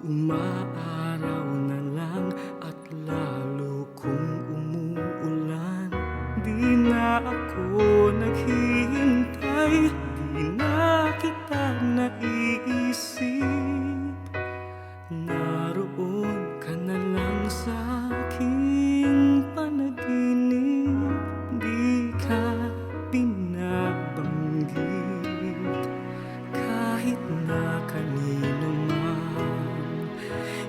Umaaraw na lang at lalo kung umuulan. Di na ako naghihintay, di na kita naiisip. Naroon ka na lang sa aking panaginip, di ka binabanggit kahit na kanino man.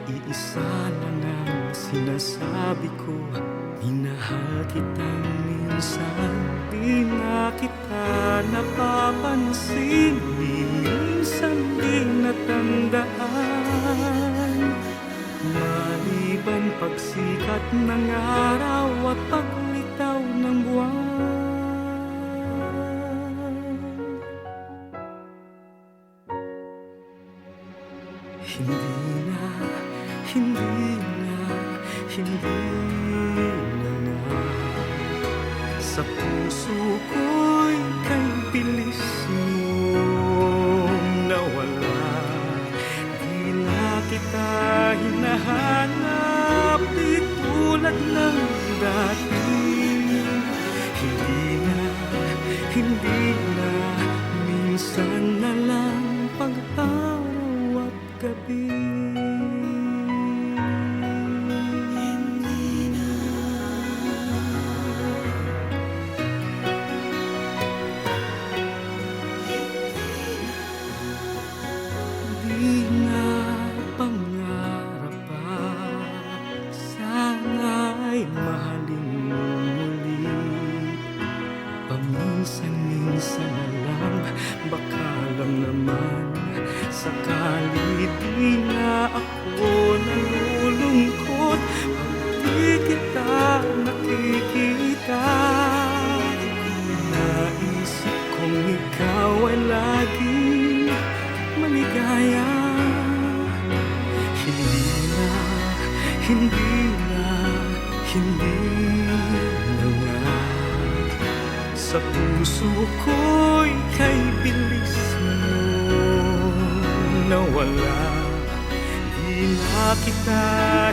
Iisa lang ang sinasabi ko, minahal kitang minsan. Di na kita napapansin, minsan di natandaan. Maliban pagsikat ng araw at paglitaw ng buwan. Hindi na, hindi na, hindi na nga. Sa puso ko'y kay bilis mong nawala. Di na kita hinahanap, di tulad ng dati. Hindi na, hindi na, minsan na lang pag-araw at gabi. Di na pangarap pa, sana'y mahalin mo muli. Paminsan-minsan na lang, baka lang naman sakali. Di na ako nalulungkot pag di kita nakikita. Naisip kong ikaw ay laging maligaya. Hindi na, hindi na, hindi na nga. Sa puso ko'y kay bilis mong nawala. Di na kita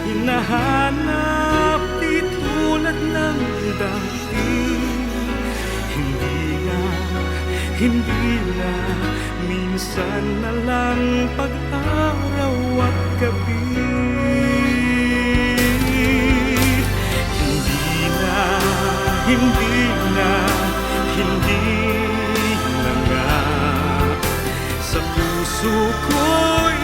hinahanap, di tulad ng dati. Hindi na, hindi na, minsan na lang pag-araw at gabi. Hindi na, hindi na, hindi na nga. Sa puso ko'y